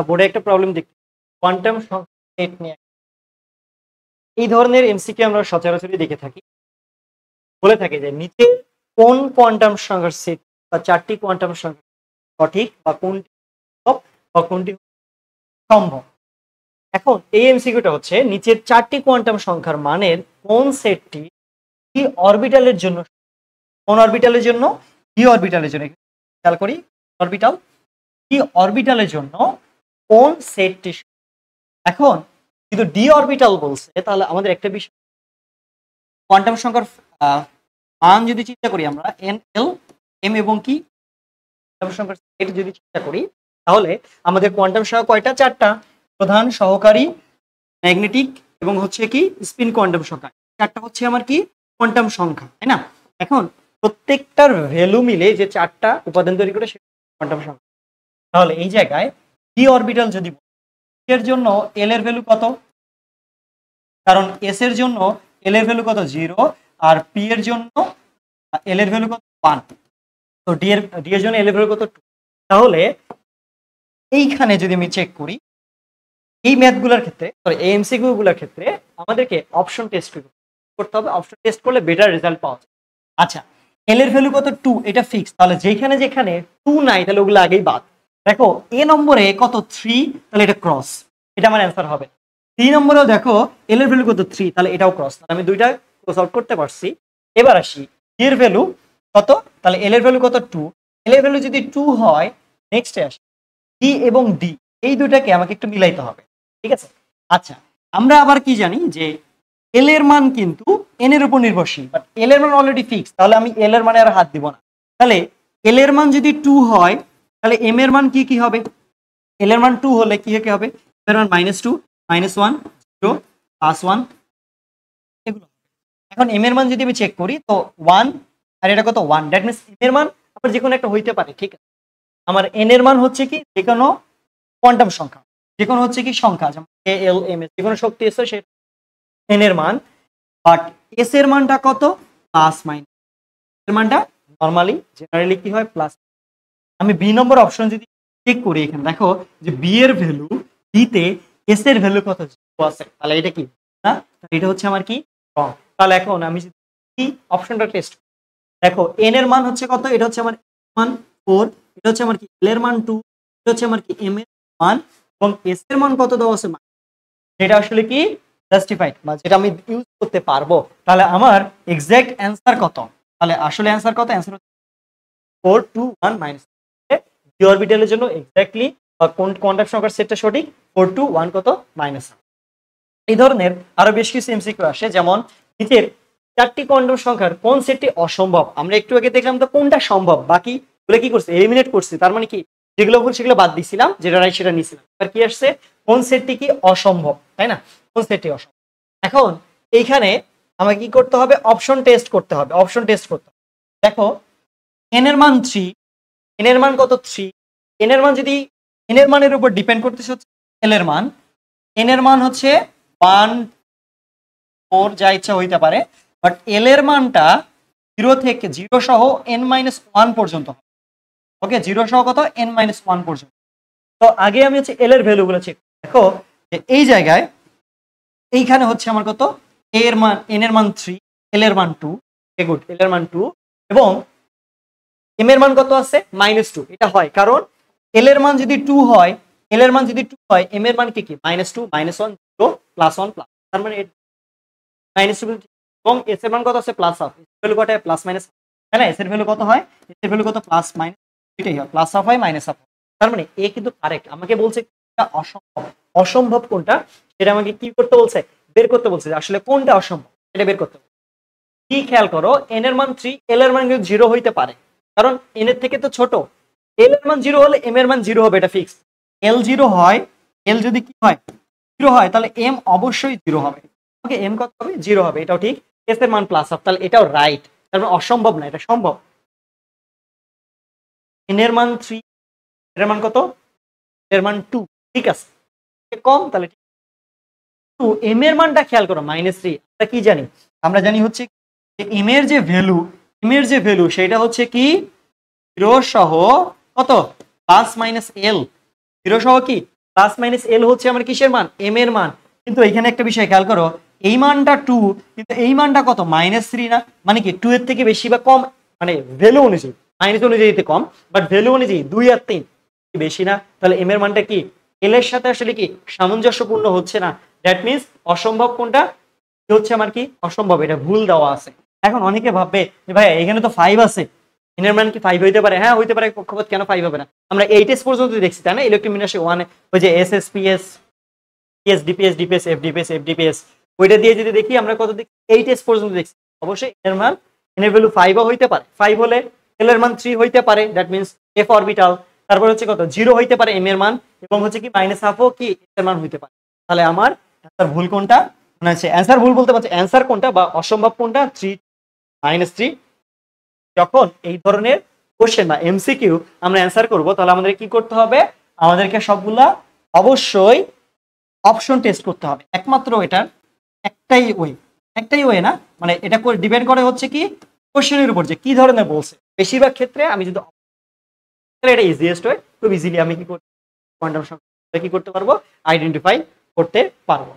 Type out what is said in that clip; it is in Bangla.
বোর্ডে একটা প্রবলেম দেখি, কোয়ান্টাম সংখ্যা সেট নিয়ে এই ধরনের এমসিকিউ আমরা সচরাচরই দেখে থাকি। বলে থাকে যে নিচে কোন কোয়ান্টাম সংখ্যার সেট বা 4টি কোয়ান্টাম সংখ্যা সঠিক বা কোনটি সম্ভব বা কোনটি সম্ভব। এখন এই এমসিকিউটা হচ্ছে নিচের 4টি কোয়ান্টাম সংখ্যার মানের কোন সেটটি কি অরবিটালের জন্য, কোন অরবিটালের জন্য, কি অরবিটালের জন্য, খেয়াল করি অরবিটাল, কি অরবিটালের জন্য কোন সেটটি। এখন কিন্তু ডি অরবিটাল বলছে, তাহলে আমাদের একটা বিষয় কোয়ান্টাম সংখ্যার মান যদি চিন্তা করি আমরা এন এল এম এবং কি কোয়ান্টাম সংখ্যার সেট যদি চিন্তা করি, তাহলে আমাদের কোয়ান্টাম সংখ্যা কয়টা? 4টা, প্রধান, সহকারী, ম্যাগনেটিক এবং হচ্ছে কি স্পিন কোয়ান্টাম সংখ্যা। 4টা হচ্ছে আমার কি কোয়ান্টাম সংখ্যা, তাই না? এখন প্রত্যেকটার ভ্যালু মিলে যে 4টা উপাদান তৈরি করে সেটা কোয়ান্টাম সংখ্যা। তাহলে এই জায়গায় ডি অরবিটাল যদি এর জন্য এল এর ভ্যালু কত, কারণ এস এর জন্য এল এর ভ্যালু কত 0 আর পি এর জন্য এল এর ভ্যালু কত 1, তো ডি এর জন্য এল এর ভ্যালু কত 2। তাহলে এইখানে যদি আমি চেক করি এই ম্যাথগুলোর ক্ষেত্রে, সরি এই এমসিকিউ গুলোর ক্ষেত্রে আমাদেরকে অপশন টেস্ট করতে হবে। অপশন টেস্ট করলে বেটার রেজাল্ট পাওয়া যায়। আচ্ছা, এল এর ভ্যালু কত 2, এটা ফিক্স, তাহলে যেখানে যেখানে 2 নাই তাহলে ওগুলো আগেই বাদ। দেখো এ নম্বরে কত 3, তাহলে এটা ক্রস, এটা আমার অ্যান্সার হবে। 3 নম্বরেও দেখো এল এর ভ্যালু কত 3, তাহলে এটাও ক্রস, তাহলে আমি দুইটা ক্রস আউট করতে পারছি। এবার আসি ডি এর ভ্যালু কত, তাহলে এল এর ভ্যালু কত 2, এল এর ভ্যালু যদি 2 হয় নেক্সটে আসি ডি এবং ডি, এই দুটাকে আমাকে একটু মিলাইতে হবে, ঠিক আছে? আচ্ছা, আমরা আবার কি জানি যে এল এর মান কিন্তু এন এর উপর নির্ভরশীল, বাট এল এর মান অলরেডি ফিক্স, তাহলে আমি এল এর মানে আর হাত দিব না। তাহলে এল এর মান যদি 2 হয় তাহলে এম এর মান কি কি হবে? এল এর মান 2 হলে কি হবে? এম এর মান -2, -1, 0, +1 এগুলো। এখন এম এর মান যদি আমি চেক করি তো 1 আর এটা কত 1, দ্যাট মিন্স এম এর মান আবার যে কোনো একটা হইতে পারে, ঠিক আছে? আমার এন এর মান হচ্ছে কি যে কোনো কোয়ান্টাম সংখ্যা, যে কোনো হচ্ছে কি সংখ্যা, যেমন এ এল এম এস, যে কোনো শক্তি এসে সে এন এর মান, বাট এস এর মানটা কত প্লাস মাইনাস, এর মানটা নরমালি জেনারেলি কি হয় প্লাস। আমি বি নম্বর অপশন যদি চেক করি, এখানে দেখো যে বি এর ভ্যালু, বি তে এস এর ভ্যালু কত আছে, তাহলে এটা কি না, এটা হচ্ছে আমার কি রং। তাহলে এখন আমি যদি অপশনটা টেস্ট, দেখো এন এর মান হচ্ছে কত, এটা হচ্ছে আমার মান 4, এটা হচ্ছে আমার কি এল এর মান 2, এটা হচ্ছে আমার কি এম এর মান, এবং এস এর মান কত দেওয়া আছে, যেটা আসলে কি জাস্টিফাইড বা যেটা আমি ইউজ করতে পারবো। তাহলে আমার এক্সাক্ট অ্যান্সার কত, তাহলে আসলে অ্যান্সার কত, অ্যান্সার হচ্ছে 4 2 1 মাইনাস। ডি অরবিটালের জন্য এক্স্যাক্টলি কোন কোয়ান্টাম সংখ্যার সেটটা সঠিক, 4 2 1 কত মাইনাস। এই ধরনের আরো বেশ কিছু এমসিকিউ আসে, যেমন নিচের 4টি কোয়ান্টাম সংখ্যার কোন সেটটি অসম্ভব। আমরা একটু আগে দেখলাম তো কোনটা সম্ভব, বাকি গুলো কি করছে এলিমিনেট করছে, তার মানে কি যেগুলো ভুল সেগুলো বাদ দিছিলাম, যেটা রাইট সেটা নিছিলাম। আর কি আসছে, কোন সেটটি কি অসম্ভব, তাই না? কোন সেটটি অসম্ভব। এখন এইখানে আমাকে কি করতে হবে, অপশন টেস্ট করতে হবে। অপশন টেস্ট করতে হবে, দেখো এন এর মান 3, এন এর মান কত 3, এন এর মান যদি এন এর মানের উপর ডিপেন্ড করতেছে হচ্ছে এল এর মান, এন এর মান হচ্ছে 1 4 যা ইচ্ছা হইতে পারে, বাট এল এর মানটা 0 থেকে 0 সহ n-1 পর্যন্ত, ওকে 0 সহ কত n-1 পর্যন্ত। তো আগে আমি হচ্ছে এল এর ভ্যালুগুলো চেক, দেখো যে এই জায়গায় এইখানে হচ্ছে আমার কত এ এর মান, এন এর মান 3, এল এর মান 2, গুড, এল এর মান 2 এবং এম এর মান কত আছে -2। এটা হয় কারণ এল এর মান যদি 2 হয়, এল এর মান যদি 2 হয়, এম এর মান কি কি -2 -1 0 +1 প্লাস, তার মানে -2 এবং এস এর মান কত আছে প্লাস হাফ, ভ্যালু কত হয় প্লাস মাইনাস, তাই না? এস এর ভ্যালু কত হয়, এস এর ভ্যালু কত প্লাস মাইনাস, এটাই হয় প্লাস হাফ হয় মাইনাস হাফ। তার মানে এ কিন্তু কারেক্ট, আমাকে বলছে কোনটা অসম্ভব, অসম্ভব কোনটা সেটা আমাকে কি করতে বলছে, বের করতে বলছে, আসলে কোনটা অসম্ভব এটা বের করতে বলছে। কি খেয়াল করো, এন এর মান 3, এল এর মান কিন্তু 0 হইতে পারে, কারণ এন এর থেকে তো ছোট, এল এর মান 0 হলে এম এর মান 0 হবে, এটা ফিক্স। এল 0 হয়, এল যদি কি হয় 0 হয়, তাহলে এম অবশ্যই 0 হবে, ওকে এম কত হবে 0 হবে, এটাও ঠিক। এস এর মান প্লাস হাফ, তাহলে এটাও রাইট, তার মানে অসম্ভব না, এটা সম্ভব। এন এর মান 3, এর মান কত, এর মান 2, ঠিক আছে, কম তাহলে ঠিক। তো এম এর মানটা খেয়াল করো -3, আমরা কি জানি, আমরা জানি হচ্ছে এম এর যে ভ্যালু, এম এর যে ভ্যালু সেটা হচ্ছে কি 0 সহ কত প্লাস মাইনাস এল, 0 সহ কি প্লাস মাইনাস এল হচ্ছে আমার কিসের মান, এম এর মান। কিন্তু এখানে একটা বিষয় খেয়াল করো, এই মানটা 2 কিন্তু এই মানটা কত, -3 না, মানে কি 2 এর থেকে বেশি বা কম, মানে ভ্যালু অনুযায়ী মাইনাস অনুযায়ী কম, বাট ভ্যালু অনুযায়ী 2 আর 3 বেশি না, তাহলে এম এর মানটা কি এল এর সাথে আসলে কি সামঞ্জস্যপূর্ণ হচ্ছে না। দ্যাট মিনস অসম্ভব কোনটা হচ্ছে আমার কি অসম্ভব, এটা ভুল দেওয়া আছে। এখন অনেকে ভাববে যে ভাই এখানে তো 5 আছে, এন এর মান কি 5 হইতে পারে? হ্যাঁ হইতে পারে, কক্ষপথ কেন 5 হবে না? আমরা 8s পর্যন্ত দেখছি তাই না, ইলেকট্রোমিনাসে 1 ওই যে SS PS PS DPS DPS FDPS FDPS ওইটা দিয়ে যদি দেখি আমরা কত দেখি 8s পর্যন্ত দেখছি। অবশ্যই এন এর মান এন এর ভ্যালু 5 ও হইতে পারে, 5 হলে এল এর মান 3 হইতে পারে, দ্যাট মিন্স এফ অরবিটাল। তারপর হচ্ছে কত 0 হইতে পারে এম এর মান, এবং হচ্ছে কি -1/2 ও কি এস এর মান হইতে পারে। তাহলে আমার অ্যান্সার ভুল কোনটা, মানে হচ্ছে অ্যান্সার ভুল বলতে পারছি, অ্যান্সার কোনটা বা অসম্ভব কোনটা, 3 -3। যখন এই ধরনের কোশ্চেন বা এমসিকিউ আমরা অ্যান্সার করব তাহলে আমাদের কি করতে হবে, আমাদেরকে সবগুলা অবশ্যই অপশন টেস্ট করতে হবে। একমাত্র এটার একটাই ওয়ে না, মানে এটা ডিপেন্ড করে হচ্ছে কি কোশ্চেনের উপর যে কি ধরনের বলছে। বেশিরভাগ ক্ষেত্রে আমি যদি এটা ইজিয়েস্ট ওয়ে, খুব ইজিলি আমি কি করতে কোয়ান্টাম সংখ্যা কি করতে পারবো, আইডেন্টিফাই করতে পারবো।